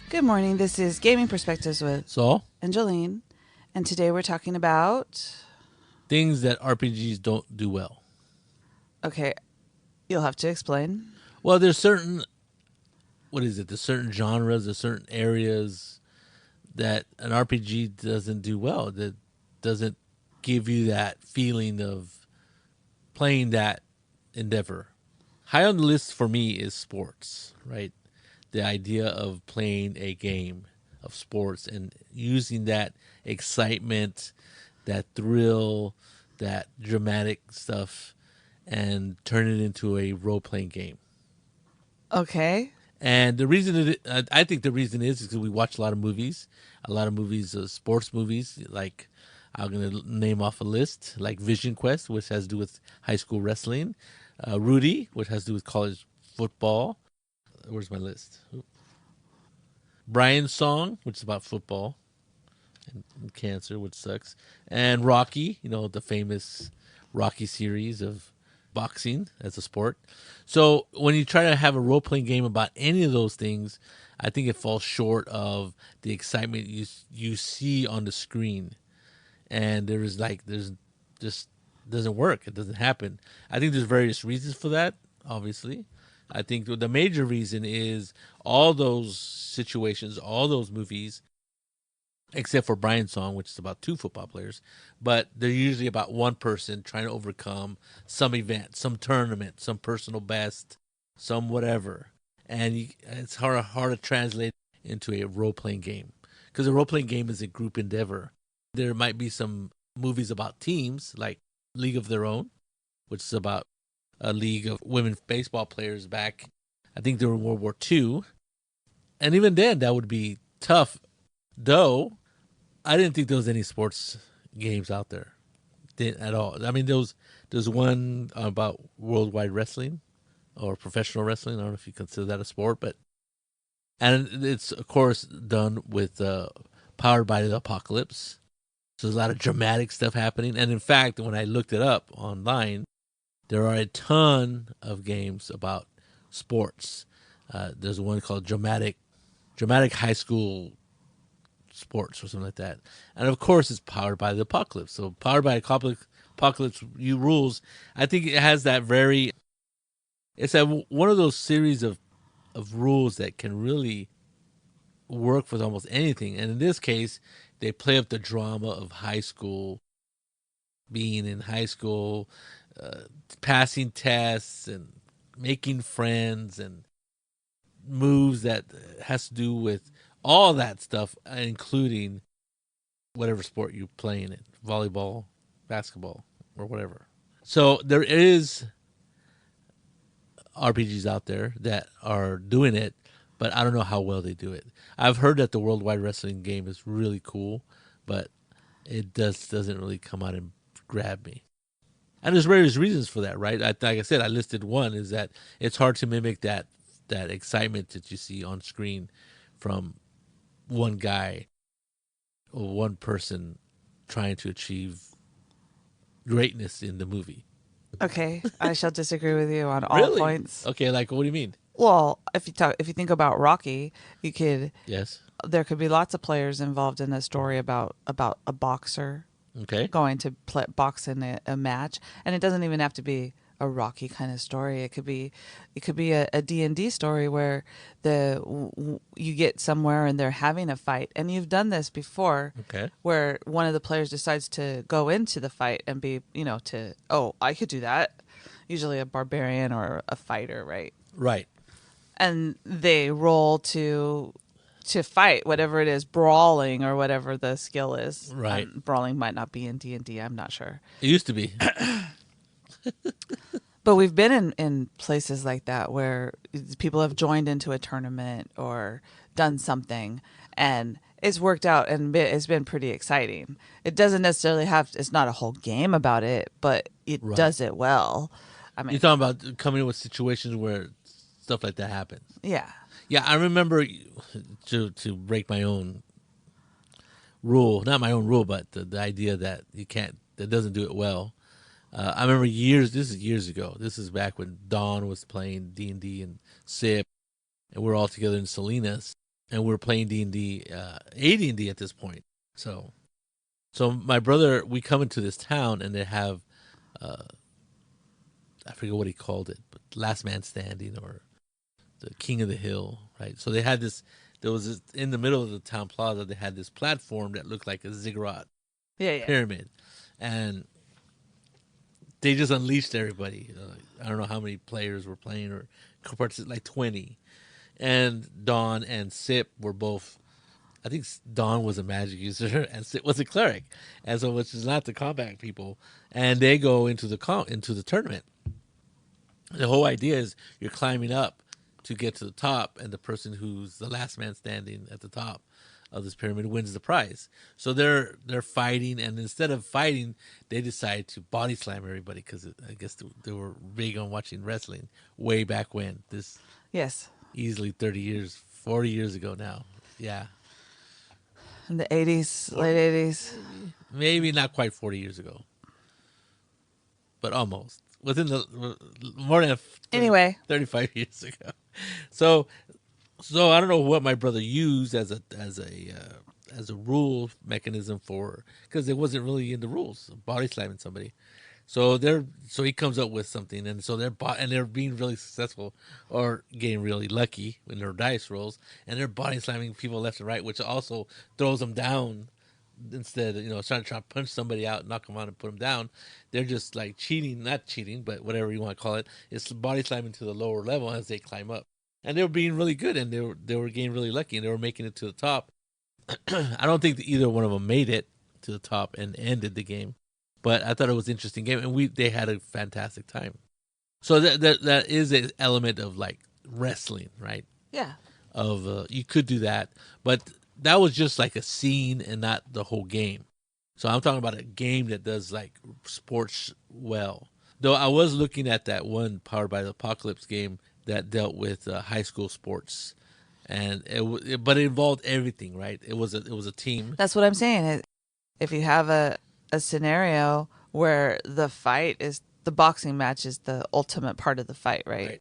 Good morning. This is Gaming Perspectives with Saul, Jolene, and today we're talking about. things that RPGs don't do well. Okay, you'll have to explain. Well, there's certain what is it? There's certain genres, there's certain areas that an RPG doesn't do well. That doesn't give you that feeling of playing that endeavor. High on the list for me is sports, right? The idea of playing a game of sports and using that excitement, that thrill, that dramatic stuff, and turn it into a role playing game. Okay. And the reason I think the reason is because we watch a lot of movies, sports movies. Like I'm going to name off a list, like Vision Quest, which has to do with high school wrestling, Rudy, which has to do with college football. Where's my list? Brian's Song, which is about football and cancer, which sucks, and Rocky, the famous Rocky series of boxing as a sport. So when you try to have a role playing game about any of those things, I think it falls short of the excitement you see on the screen, and there's just doesn't work. It doesn't happen. I think there's various reasons for that. Obviously, I think the major reason is all those situations, all those movies except for Brian's Song, which is about two football players, but they're usually about one person trying to overcome some event, some tournament, some personal best, some whatever. And it's hard to translate into a role playing game because a role playing game is a group endeavor. There might be some movies about teams like League of Their Own, which is about a league of women baseball players back, I think they were in World War II. And even then, that would be tough, though I didn't think there was any sports games out there at all. I mean, there's one about worldwide wrestling or professional wrestling. I don't know if you consider that a sport, but and it's of course done with powered by the apocalypse. So there's a lot of dramatic stuff happening. And in fact, when I looked it up online, there are a ton of games about sports. There's one called Dramatic High School Sports or something like that. And of course, it's powered by the apocalypse. So powered by apocalypse, you rules. I think it has that very. It's one of those series of rules that can really work with almost anything. And in this case, they play up the drama of high school, being in high school, uh, passing tests and making friends and moves that has to do with all that stuff, including whatever sport you're playing in, volleyball, basketball, or whatever. So there is RPGs out there that are doing it, but I don't know how well they do it. I've heard that the Worldwide Wrestling game is really cool, but it doesn't really come out and grab me. And there's various reasons for that, right? Like I said, I listed one is that it's hard to mimic that excitement that you see on screen from one guy or one person trying to achieve greatness in the movie. Okay, I shall disagree with you on all Really? points. Okay, like what do you mean? Well, if you think about Rocky, you could Yes. there could be lots of players involved in a story about a boxer Okay. going to box in a match, and it doesn't even have to be a Rocky kind of story. It could be a D&D story where you get somewhere and they're having a fight, and you've done this before, Okay. where one of the players decides to go into the fight and be, oh, I could do that. Usually a barbarian or a fighter, right? Right. And they roll to fight, whatever it is, brawling or whatever the skill is. Right. Brawling might not be in D&D, I'm not sure. It used to be. But we've been in places like that where people have joined into a tournament or done something, and it's worked out and it's been pretty exciting. It doesn't necessarily it's not a whole game about it, but it Right. does it well. I You're mean, talking about coming up with situations where stuff like that happens. yeah. Yeah, I remember to break my own rule, not my own rule, but the idea that you can't, that doesn't do it well. I remember years. This is years ago. This is back when Dawn was playing D&D and SIP, and we're all together in Salinas. and we're playing D&D, AD&D at this point. So my brother, we come into this town and they have, uh, I forget what he called it, but Last Man Standing or the King of the Hill, right? So they had this. There was this, in the middle of the town plaza. They had this platform that looked like a ziggurat Yeah, yeah. pyramid, and they just unleashed everybody. I don't know how many players were playing or like 20, and Don and Sip were both. I think Don was a magic user and Sip was a cleric, and so which is not the combat people, and they go into the tournament. The whole idea is you're climbing up to get to the top, and the person who's the last man standing at the top of this pyramid wins the prize. So they're fighting, and instead of fighting, they decide to body slam everybody because I guess they were big on watching wrestling way back when. This Yes. easily 30 years, 40 years ago now. Yeah, In the 80s, late 80s. maybe not quite 40 years ago, but almost within the more than Anyway, 35 years ago. So So I don't know what my brother used as a rule mechanism for because it wasn't really in the rules body slamming somebody. So he comes up with something, and so they're being really successful or getting really lucky in their dice rolls, and they're body slamming people left and right, which also throws them down. Instead, trying to punch somebody out, knock them out, and put them down, they're just like cheating, not cheating, but whatever you want to call it. It's body slamming to the lower level as they climb up, and they were being really good, and they were getting really lucky, and they were making it to the top. I don't think that either one of them made it to the top and ended the game, but I thought it was an interesting game, and they had a fantastic time. So that is an element of like wrestling, right? yeah. Of you could do that, but that was just like a scene and not the whole game. So I'm talking about a game that does like sports well. Though I was looking at that one Powered by the Apocalypse game that dealt with high school sports, and but it involved everything, right? It was a team, That's what I'm saying. If you have a scenario where the boxing match is the ultimate part of the fight, right? right?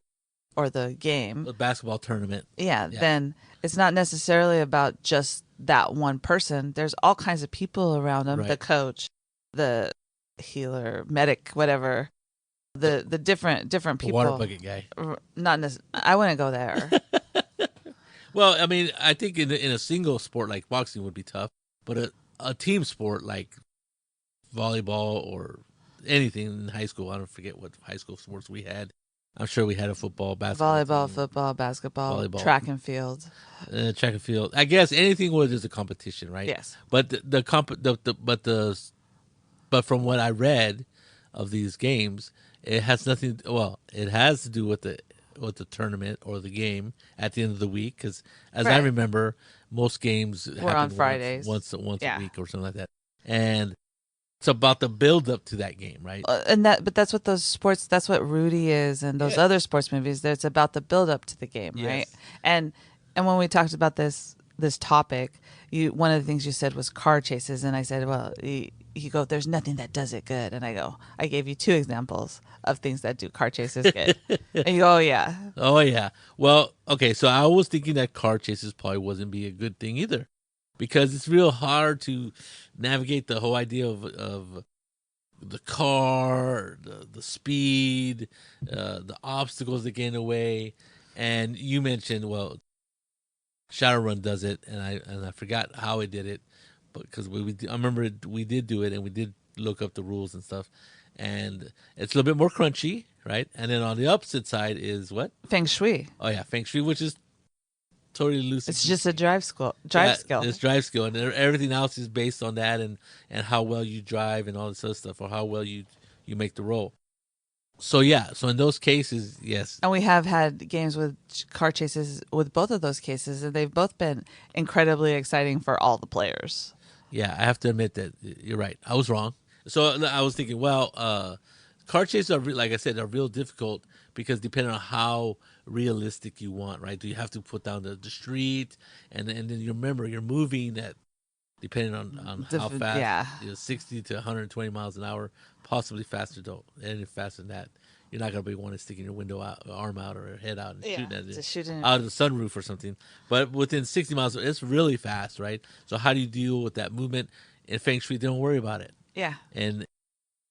Or the game, A basketball tournament, yeah, yeah, then it's not necessarily about just that one person. There's all kinds of people around them, the right. coach, the healer, medic, whatever. The different The water people. bucket guy. Not I wouldn't go there. Well, I mean, I think in a single sport like boxing would be tough, but a team sport like volleyball or anything in high school, I don't forget what high school sports we had. I'm sure we had a football, basketball, Volleyball, team, football, basketball, volleyball, track and field. track and field. I guess anything where there's a competition, right? Yes. But but from what I read of these games, it has nothing. Well, it has to do with the tournament or the game at the end of the week. Because as I Right. remember, most games We're on happen Fridays. once Yeah. a week or something like that, and it's about the build up to that game, right? But that's what those sports. That's what Rudy is, and those Yeah. other sports movies. It's about the build up to the game, right? Yes. And when we talked about this topic, one of the things you said was car chases, and I said, well, you go, there's nothing that does it good, and I gave you two examples of things that do car chases good, and you go, oh yeah, Oh yeah. Well, okay. So I was thinking that car chases probably wasn't be a good thing either, because it's real hard to navigate the whole idea of the car, the speed, the obstacles that get in the way. And you mentioned, well, Shadowrun does it, and I forgot how it did it, but because I remember we did do it, and we did look up the rules and stuff, and it's a little bit more crunchy, right? And then on the opposite side is what? feng shui. Oh yeah, Feng Shui, which is totally loose. It's just a drive skill. It's drive skill, and everything else is based on that, and how well you drive and all this other stuff, or how well you make the roll. So yeah, so in those cases, yes, And we have had games with car chases with both of those cases, and they've both been incredibly exciting for all the players. yeah, I have to admit that you're right. I was wrong. So I was thinking, well, car chases are like I said, are real difficult because depending on how realistic you want, right? Do you have to put down the street, and then you remember you're moving at depending on how fast, Yeah. 60 to 120 miles an hour, possibly faster though, any faster than that. you're not gonna be wanting to sticking your arm out or head out and Yeah, shooting at it just shooting. out of the sunroof or something. But within 60 miles, it's really fast, right? So how do you deal with that movement? In Feng Shui, they don't worry about it. Yeah. And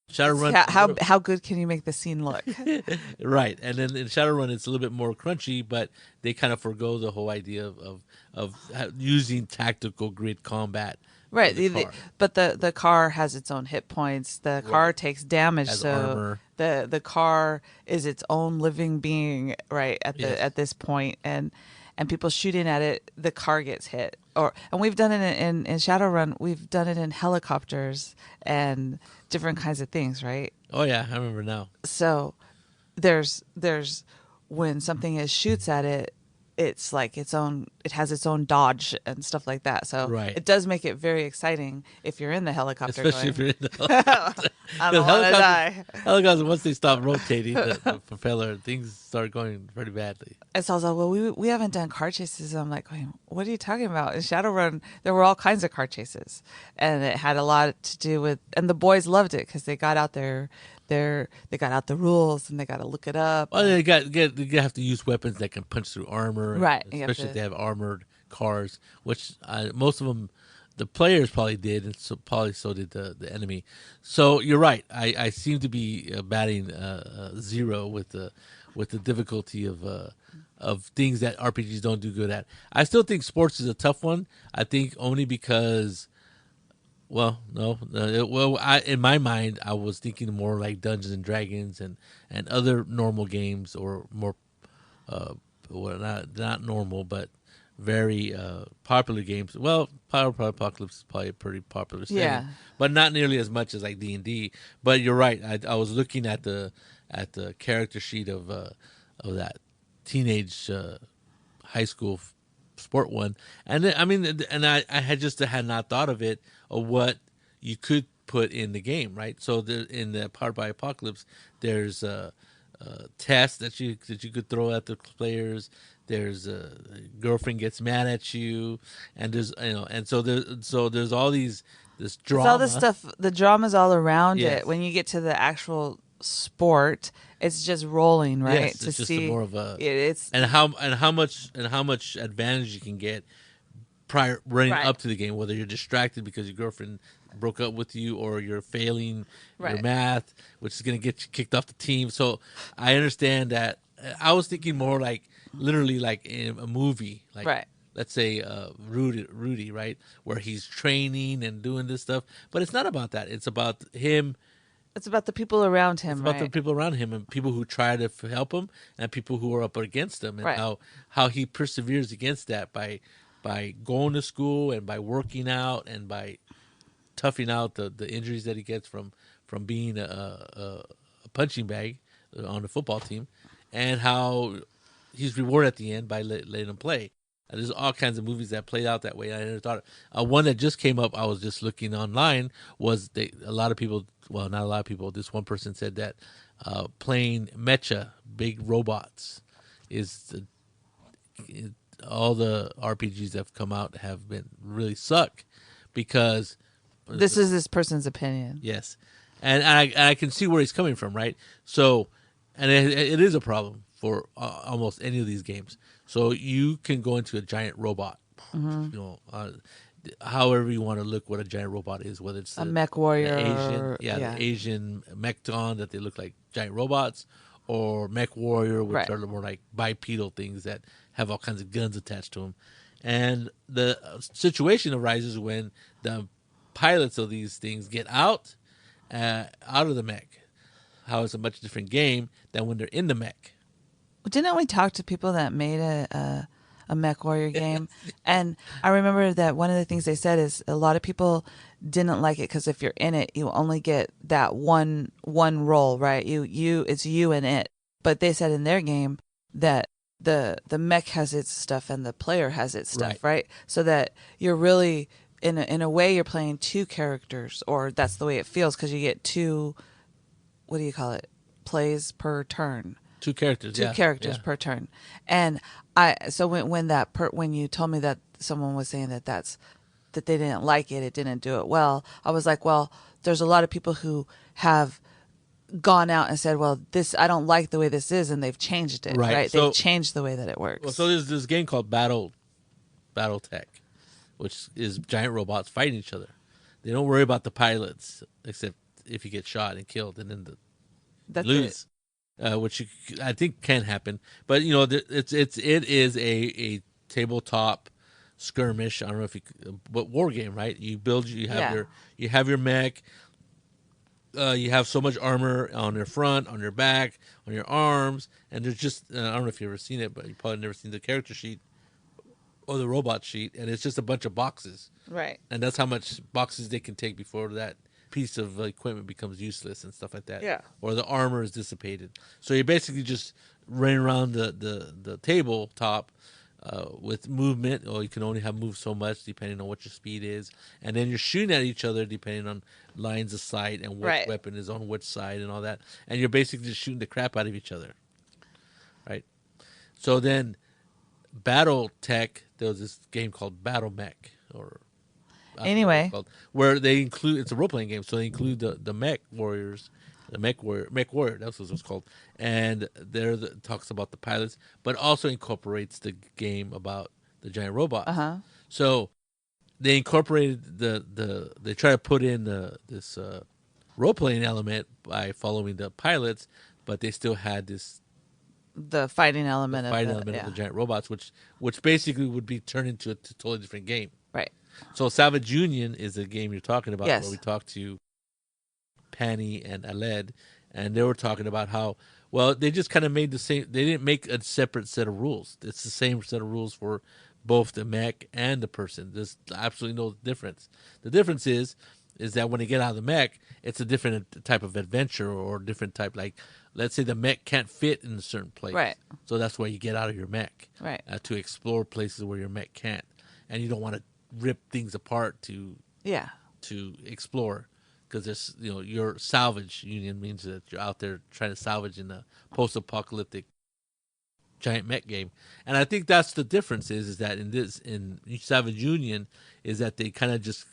It's Shadowrun, how good can you make the scene look? right? And then in Shadowrun, it's a little bit more crunchy, but they kind of forego the whole idea of using tactical grid combat Right. with the car. But the car has its own hit points. The car Right. takes damage, Has so armor. the car is its own living being, right, Yes. at this point, and people shooting at it, the car gets hit. And we've done it in Shadowrun, we've done it in helicopters and different kinds of things, right? Oh yeah, I remember now. So there's when something is shoots at it, it's like it has its own dodge and stuff like that. So Right. it does make it very exciting if you're in the helicopter Especially going, if you're in the helicopter. I Because don't want to die. helicopters, once they stop rotating the propeller, things start going pretty badly. And so I was like, well, we haven't done car chases. I'm like, wait, what are you talking about? In Shadowrun, there were all kinds of car chases, and it had a lot to do with, and the boys loved it because they got out they got out the rules and they got to look it up. Well, they have to use weapons that can punch through armor, Right. You have especially if to- they have armored cars, which most of them, the players probably did, and so probably so did the enemy. So you're right. I seem to be batting zero with the difficulty of things that RPGs don't do good at. I still think sports is a tough one. I think only because. Well, no. In my mind, I was thinking more like Dungeons and Dragons and other normal games, or more, well, not normal, but very popular games. Well, Power Apocalypse is probably a pretty popular setting, Yeah. but not nearly as much as like D&D. But you're right. I was looking at the character sheet of that teenage high school sport one, and then, I mean, and I had not thought of it, of what you could put in the game, right? So in the Powered by Apocalypse, there's tests that you could throw at the players. There's a girlfriend gets mad at you, and there's, and so there's all this It's drama. all the stuff, the drama's all around Yes. it. When you get to the actual sport, it's just rolling, right? Yes, it's just more of a it's and how much advantage you can get prior running Right. up to the game, whether you're distracted because your girlfriend broke up with you, or you're failing your Right. math, which is going to get you kicked off the team. So I understand that. I was thinking more like literally like in a movie, like Right. let's say Rudy, right, where he's training and doing this stuff. But it's not about that. It's about him. it's about the people around him, It's about the right? people around him, and people who try to help him, and people who are up against him, and Right. how he perseveres against that by going to school, and by working out, and by toughing out the injuries that he gets from being a punching bag on the football team, and how he's rewarded at the end by letting him play. And there's all kinds of movies that played out that way. I never thought one that just came up. I was just looking online. Was a lot of people? Well, not a lot of people. This one person said that playing mecha, big robots, is all the RPGs that have come out have been really suck, because This is this person's opinion. yes, and I can see where he's coming from, right? So, and it is a problem for almost any of these games. So you can go into a giant robot, however you want to look what a giant robot is, whether it's A mech warrior, the Asian, or- the Asian mechton that they look like giant robots, or mech warrior, which Right. are more like bipedal things that have all kinds of guns attached to them. And the situation arises when the pilots of these things get out of the mech. How it's a much different game than when they're in the mech. Didn't we talk to people that made a mech warrior game? And I remember that one of the things they said is a lot of people didn't like it because if you're in it, you only get that one role, right? It's you and it. But they said in their game that the mech has its stuff and the player has its stuff, right? So that you're really in a way you're playing two characters, or that's the way it feels, because you get two. What do you call it? Plays per turn. Two characters. Two yeah. characters Yeah. per turn. And so when you told me that someone was saying that they didn't like it, it didn't do it well, I was like, well, there's a lot of people who have gone out and said, well, this, I don't like the way this is, and they've changed it, Right. right? They've changed the way that it So works. there's this game called Battle Tech, which is giant robots fighting each other. They don't worry about the pilots, except if you get shot and killed, and then you That's it. lose, which I think can happen. But it is a tabletop skirmish. I don't know if you, but war game, right? You build, Yeah. you have your mech. You have so much armor on your front, on your back, on your arms, and there's just I don't know if you've ever seen it, but you probably never seen the character sheet or the robot sheet, and it's just a bunch of boxes, Right. and that's how much boxes they can take before that piece of equipment becomes useless and stuff like that, Yeah. or the armor is dissipated. So you're basically just running around the tabletop with movement, or you can only have moved so much depending on what your speed is, and then you're shooting at each other depending on lines of sight and what Right. weapon is on which side and all that, and you're basically just shooting the crap out of each other, right? So then Battle Tech, there was this game called Battle Mech, or I forget what it's Anyway, called, where they include, it's a role playing game, so they include the mech warriors, mech warrior, that's what it's called, and talks about the pilots, but also incorporates the game about the giant uh robots. huh. So they incorporated they try to put in this role playing element by following the pilots, but they still had The fighting the element of fighting the, element of the yeah. giant robots, which basically would be turned into a totally different game. Right. So Savage Union is the game you're talking about, where we Yes. talked to Penny and Aled, and they were talking about how, well, they just kind of made the same. They didn't make a separate set of rules. It's the same set of rules for both the mech and the person. There's absolutely no difference. The difference is that when they get out of the mech, it's a different type of adventure or different type. Like, let's say the mech can't fit in a certain place, Right. so that's why you get out of your mech, Right. to explore places where your mech can't, and you don't want to rip things apart Yeah. to explore, because there's, your salvage union means that you're out there trying to salvage in a post-apocalyptic giant mech game. And I think that's the difference is that in Savage Union is that they kind of just,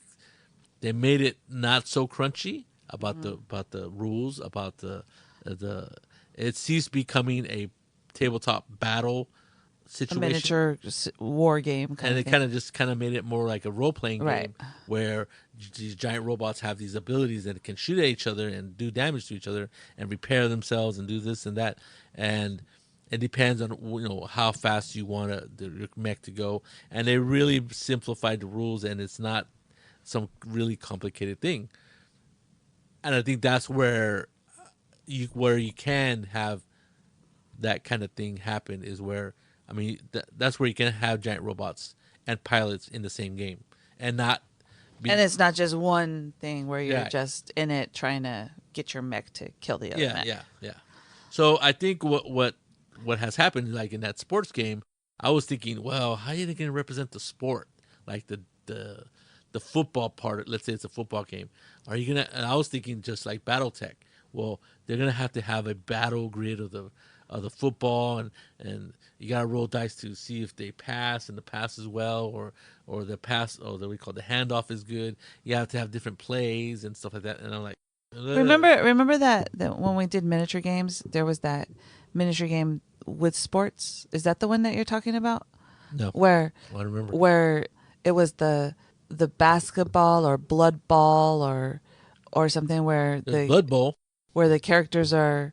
they made it not so crunchy about the rules, about the it ceased becoming a tabletop battle A situation, miniature war game kind and of they thing. kind of made it more like a role playing Right. game where these giant robots have these abilities that can shoot at each other and do damage to each other and repair themselves and do this and that, and it depends on how fast you want your mech to go, and they really simplified the rules, and it's not some really complicated thing. And I think that's where you can have that kind of thing happen, is where, I mean, that's where you can have giant robots and pilots in the same game and not And be. it's not just one thing where you're Yeah, just in it trying to get your mech to kill the other yeah, mech. yeah, yeah. So I think what has happened, like in that sports game, I was thinking, well, how are they going to represent the sport, like the football part? Let's say it's a football game. Are you gonna? And I was thinking just like BattleTech. Well, they're gonna have a battle grid of the football, and you gotta roll dice to see if they pass and the pass is well, or the pass, or the we call the handoff is good. You have to have different plays and stuff like that. And I'm like, ugh. Remember that when we did miniature games, there was that miniature game with sports. Is that the one that you're talking about? No, Where I don't remember. where it was the basketball or blood ball or something There's Blood Bowl. where the characters are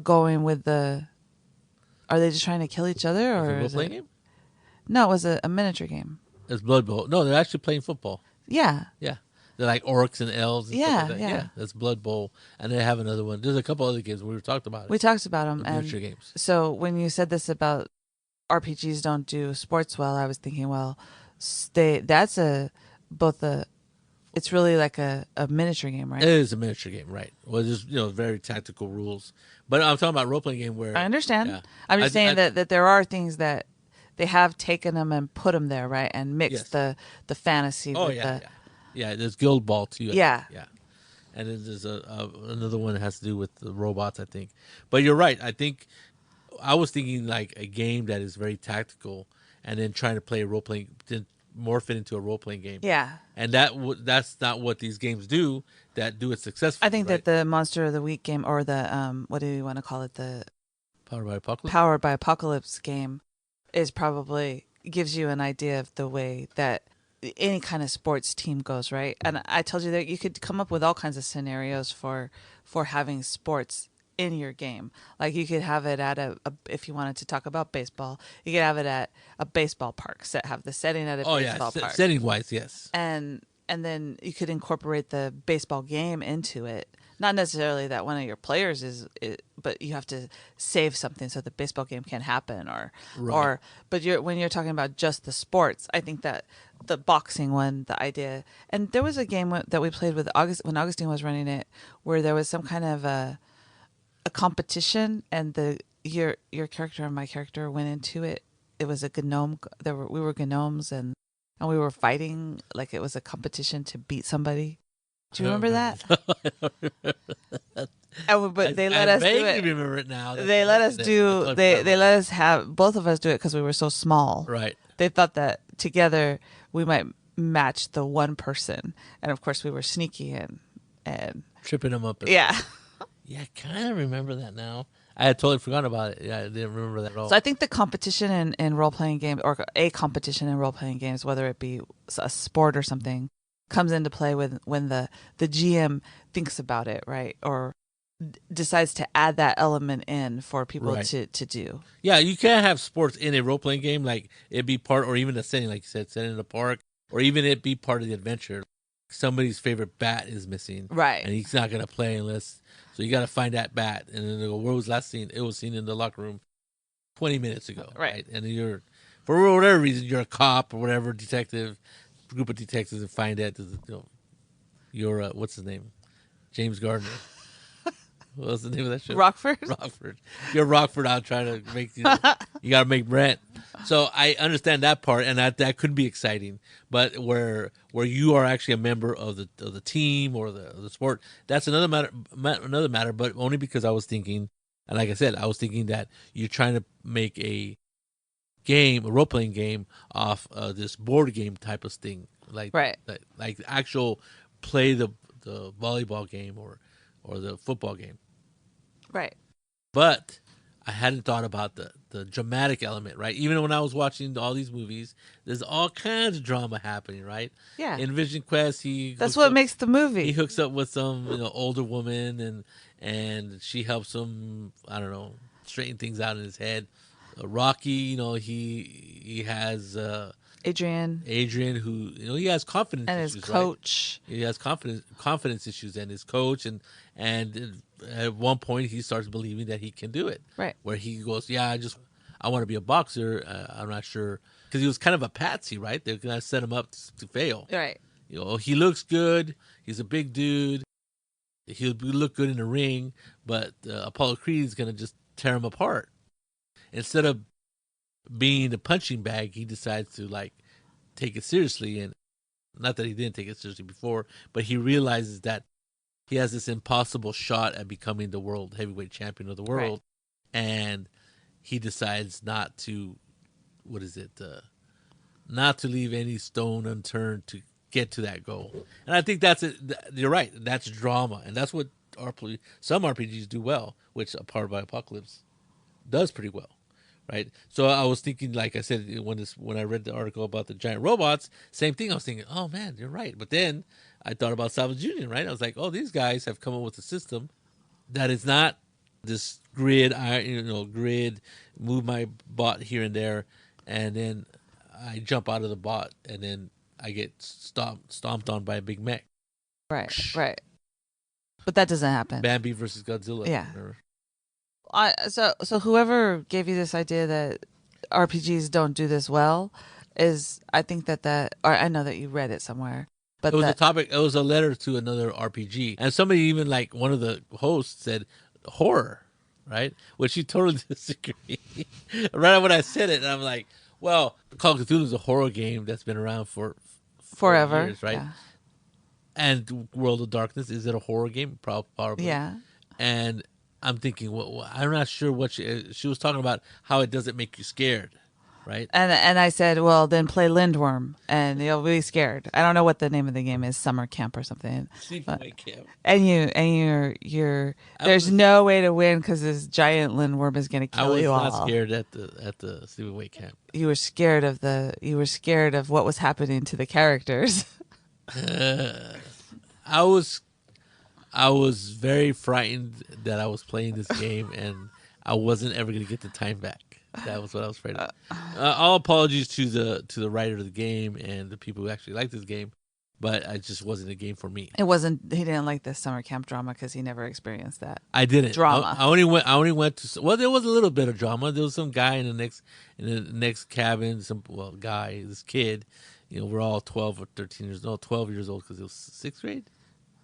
going with the, are they just trying to kill each other, It's a or role is playing it, game. no, it was a miniature game. It's Blood Bowl. No, they're actually playing football. Yeah. Yeah. They're like orcs and elves and stuff like Yeah, that. yeah. Yeah, that's Blood Bowl. And they have another one. There's a couple other games we were talked about We it. talked about them, The and miniature games. so when you said this about RPGs don't do sports well, I was thinking, well, that's a both a, it's really like a miniature game, It right? is a miniature game, right? Well, just very tactical rules. But I'm talking about role playing game where, I understand. yeah, I'm just saying I that there are things that they have taken them and put them there, right? And mixed yes. the fantasy Oh with yeah, the, yeah, yeah. There's Guild Ball too. I think. yeah. Yeah, and then there's another one that has to do with the robots, I think. But you're right. I think I was thinking like a game that is very tactical, and then trying to play a role playing, then morph it into a role playing game. Yeah. And that's not what these games do that do it I successfully, think right? that the Monster of the Week game, or the what do you want to call it, the Powered by Apocalypse. Powered by Apocalypse game, is probably gives you an idea of the way that any kind of sports team goes, right? And I told you that you could come up with all kinds of scenarios for having sports in your game. Like you could have it at if you wanted to talk about baseball, you could have it at a baseball park, have the setting at a Oh yeah, baseball park, setting wise, yes. and then you could incorporate the baseball game into it. Not necessarily that one of your players but you have to save something so the baseball game can happen, Right. but when you're talking about just the sports, I think that the boxing one, the idea, and there was a game that we played with when Augustine was running it, where there was some kind of a competition, and your character and my character went into it. It was a gnome. We were gnomes, and we were fighting like it was a competition to beat somebody. Do you remember that? But they let I us do vaguely it. remember it now. They let us do. They let us have both of us do it because we were so small. Right. They thought that together we might match the one person, and of course we were sneaky and Tripping them up. yeah. Yeah, I kind of remember that now. I had totally forgotten about it. Yeah, I didn't remember that at all. So I think the competition in role playing games, or a competition in role playing games, whether it be a sport or something, comes into play when the GM thinks about it, right, or decides to add that element in for people Right. to do. Yeah, you can't have sports in a role playing game. Like it'd be part, or even a setting, like you said, setting in a park, or even it be part of the adventure. Somebody's favorite bat is missing, Right. and he's not gonna play unless. So you got to find that bat, and then they go, "Where was last seen? It was seen in the locker room 20 minutes ago." Right. And then for whatever reason, you're a cop or whatever, detective, group of detectives, and find that you're what's his name, James Gardner. What's the name of that show? Rockford. Rockford. You're Rockford out trying to make, you got to make rent. So I understand that part, and that could be exciting. But where you are actually a member of the team or the sport, that's another matter. Another matter, but only because I was thinking, and like I said, I was thinking that you're trying to make a role playing game off this board game type of thing, Right. like actual play the volleyball game or the football game. Right. But I hadn't thought about the dramatic element, right? Even when I was watching all these movies, there's all kinds of drama happening, right? Yeah. In Vision Quest, That's what makes the movie. he hooks up with some older woman, and she helps him, I don't know, straighten things out in his head. Rocky, he has Adrian Adrian, who he has confidence and issues, his coach. right? He has confidence issues, and his coach, and at one point he starts believing that he can do it. Right. Where he goes, yeah, I want to be a boxer. I'm not sure, because he was kind of a patsy, right? They're gonna set him up to fail. Right. He looks good. He's a big dude. He'll look good in the ring, but Apollo Creed is gonna just tear him apart. Instead of being the punching bag, he decides to take it seriously, and not that he didn't take it seriously before, but he realizes that he has this impossible shot at becoming the world heavyweight champion of the world, right. And he decides not to, not to leave any stone unturned to get to that goal. And I think that's it. You're right. That's drama, and that's what some RPGs do well, which Powered by Apocalypse does pretty well. Right, so I was thinking, like I said, when I read the article about the giant robots, same thing. I was thinking, oh man, you're right. But then I thought about Salvage Union, right? I was like, oh, these guys have come up with a system that is not this grid, move my bot here and there, and then I jump out of the bot, and then I get stomped on by a big mech. Right, right. But that doesn't happen. Bambi versus Godzilla. Yeah. So whoever gave you this idea that RPGs don't do this well I think that or I know that you read it somewhere, but it was a topic. It was a letter to another RPG, and somebody even one of the hosts said horror, right? Which you totally disagree. Right when I said it, and I'm like, well, Call of Cthulhu is a horror game that's been around for forever, years, right? Yeah. And World of Darkness, is it a horror game? Probably. Yeah. And I'm thinking, well, I'm not sure what she was talking about, how it doesn't make you scared. right? And I said, well, then play Lindworm, and you'll be scared. I don't know what the name of the game is, summer camp or something. But, Sleepaway camp. and you're I there's was no way to win because this giant Lindworm is going to I kill you was not all. scared at the sleepaway camp. You were scared of what was happening to the characters. I was I was very frightened that I was playing this game and I wasn't ever going to get the time back. That was what I was afraid of. All apologies to the writer of the game and the people who actually like this game, but it just wasn't a game for me. It wasn't. He didn't like the summer camp drama because he never experienced that. I didn't. Drama. I only went. I only went to. Well, there was a little bit of drama. There was some guy in the next cabin. This kid. You know, we're all 12 or 13 years old. 12 years old because it was sixth grade.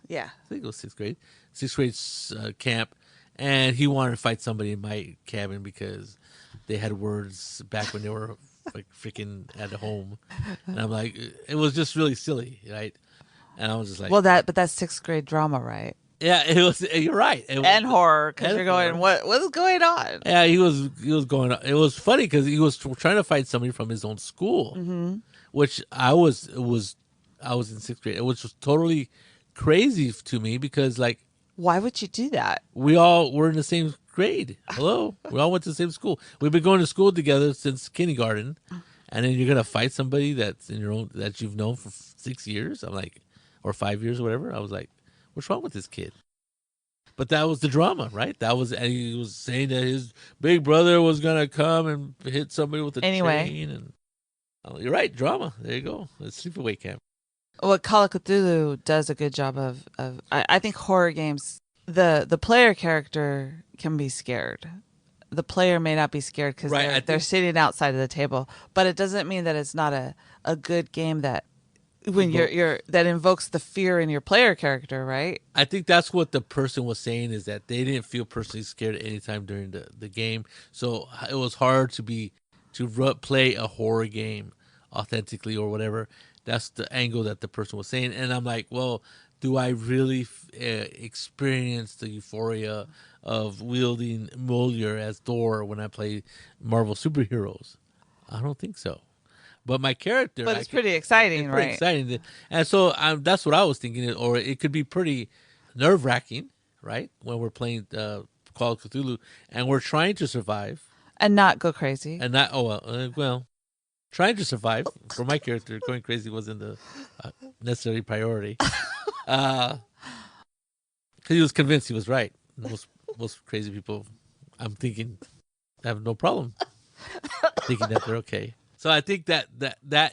Yeah. I think it was sixth grade. Sixth grade camp, and he wanted to fight somebody in my cabin because they had words back when they were like freaking at home, and I'm like, it was just really silly, right? And I was just like, Well, that's sixth grade drama, right? yeah, it was. You're right. It was, And horror because and you're going, horror. what is going on? Yeah, he was going. It was funny because he was trying to fight somebody from his own school, which I was in sixth grade. It was just totally crazy to me because like Why would you do that? we all were in the same grade. Hello, we all went to the same school. We've been going to school together since kindergarten, and then you're gonna fight somebody that's in your own that you've known for 6 years. I'm like, or 5 years or whatever. I was like, what's wrong with this kid? But that was the drama, right? And he was saying that his big brother was gonna come and hit somebody with a chain, and you're right, drama. There you go. It's sleepaway camp. What Call of Cthulhu does a good job of I think horror games, the player character can be scared. The player may not be scared because Right, they're sitting outside of the table, but it doesn't mean that it's not a good game that when you're that invokes the fear in your player character, right? I think that's what the person was saying is that they didn't feel personally scared at any time during the game, so it was hard to play a horror game authentically or whatever. That's the angle that the person was saying, and I'm like, well, do I really experience the euphoria of wielding Mjolnir as Thor when I play Marvel superheroes? I don't think so. But my character, But it's pretty exciting, it's pretty right? exciting, and so that's what I was thinking. Or it could be pretty nerve wracking, right? When we're playing Call of Cthulhu and we're trying to survive And not go crazy. and not trying to survive for my character. Going crazy wasn't the necessary priority. Because he was convinced he was right. Most crazy people, I'm thinking, have no problem thinking that they're okay. So I think that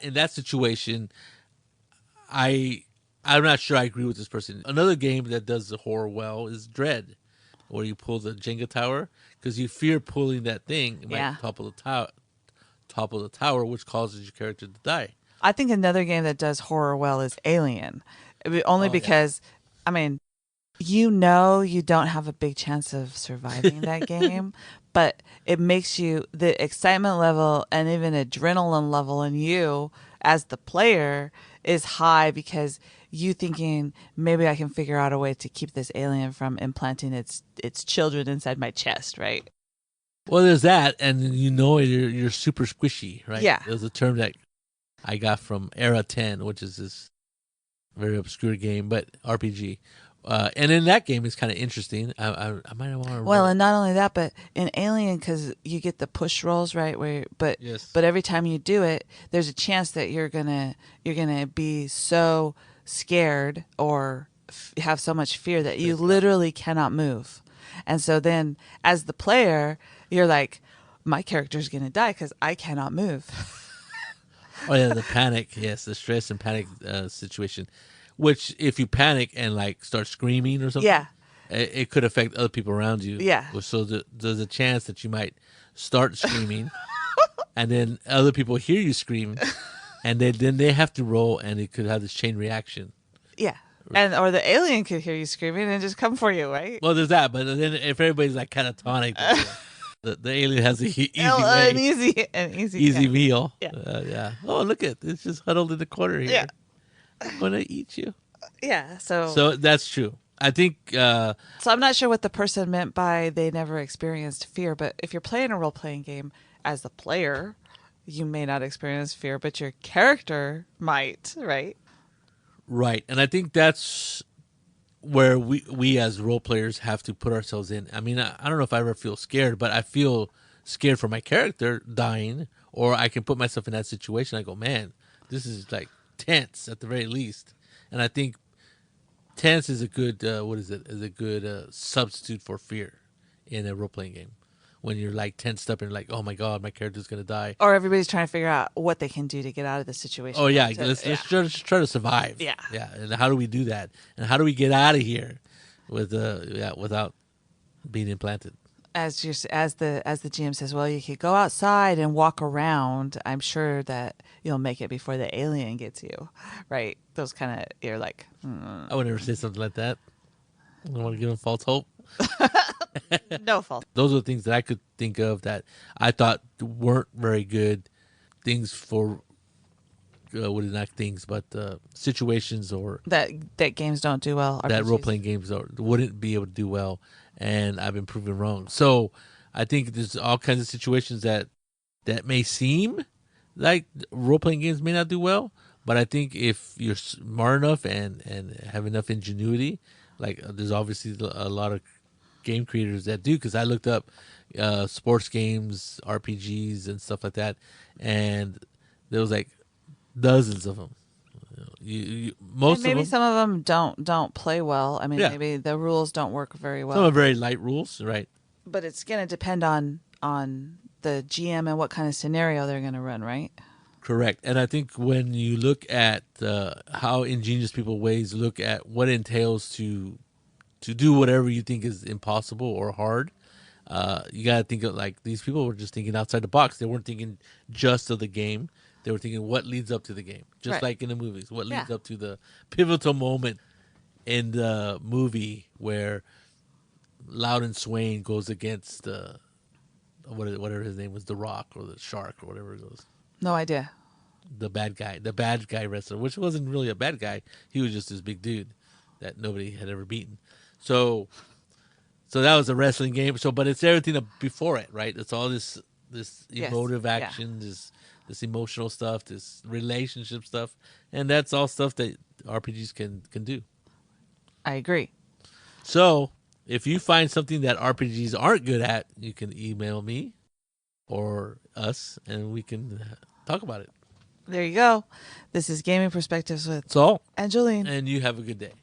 in that situation, I'm not sure I agree with this person. Another game that does the horror well is Dread, where you pull the Jenga tower because you fear pulling that thing. It might topple the tower, which causes your character to die. I think another game that does horror well is Alien. Only because, I mean, you don't have a big chance of surviving that game, but it makes you, the excitement level and even adrenaline level in you as the player is high because you thinking maybe I can figure out a way to keep this alien from implanting its children inside my chest, right? Well, there's that, and you're super squishy, right? Yeah. There's a term that I got from Era 10, which is this very obscure game, but RPG. And in that game, it's kind of interesting. I might want to. Well, and not only that, but in Alien, because you get the push rolls, right? But every time you do it, there's a chance that you're gonna be so scared or have so much fear that you literally cannot move. And so then, as the player, you're like, my character's gonna die because I cannot move. Oh yeah, the panic. Yes, the stress and panic situation. Which, if you panic and like start screaming or something, it could affect other people around you. Yeah. So there's a chance that you might start screaming, and then other people hear you scream, and then they have to roll, and it could have this chain reaction. Yeah. Or the alien could hear you screaming and just come for you, right? Well, there's that, but then if everybody's like catatonic, the alien has an easy meal. Yeah. Yeah. Oh, look it's just huddled in the corner here. Yeah. I'm gonna eat you. Yeah. So that's true. I think. So I'm not sure what the person meant by they never experienced fear, but if you're playing a role playing game as the player, you may not experience fear, but your character might, right? Right. And I think that's where we as role players have to put ourselves in. I mean, I don't know if I ever feel scared, but I feel scared for my character dying, or I can put myself in that situation. I go, man, this is like tense at the very least. And I think tense is a good what is it? Is a good substitute for fear in a role playing game. When you're like tensed up and like, oh my god, my character's gonna die. Or everybody's trying to figure out what they can do to get out of the situation. Oh yeah, Right? let's try to survive. Yeah. Yeah, and how do we do that? And how do we get out of here with without being implanted? As the GM says, well, you could go outside and walk around. I'm sure that you'll make it before the alien gets you, right? Those kind of you're like, I would never say something like that. I don't want to give them false hope. no fault. Those are the things that I could think of that I thought weren't very good things for what is not things, but situations or That games don't do well. that RPGs. role playing games wouldn't be able to do well, and I've been proven wrong. So I think there's all kinds of situations that may seem like role playing games may not do well, but I think if you're smart enough and have enough ingenuity, like there's obviously a lot of game creators that do. Because I looked up sports games, RPGs, and stuff like that, and there was like dozens of them. Most And maybe of them, some of them don't play well. I mean, yeah, maybe the rules don't work very some well. are very light rules, right? But it's going to depend on the GM and what kind of scenario they're going to run, right? Correct. And I think when you look at how ingenious people ways look at what it entails to do whatever you think is impossible or hard, you got to think of like these people were just thinking outside the box. They weren't thinking just of the game. They were thinking what leads up to the game, just Right. like in the movies. What leads Yeah. up to the pivotal moment in the movie where Loudon Swain goes against whatever his name was, the Rock or the Shark or whatever it was. No idea. The bad guy wrestler, which wasn't really a bad guy. He was just this big dude that nobody had ever beaten. So that was a wrestling game. So, but it's everything before it, right? It's all this Yes. emotive Yeah. action, this emotional stuff, this relationship stuff, and that's all stuff that RPGs can do. I agree. So, if you find something that RPGs aren't good at, you can email me or us, and we can talk about it. There you go. This is Gaming Perspectives with Saul, Angeline. and you have a good day.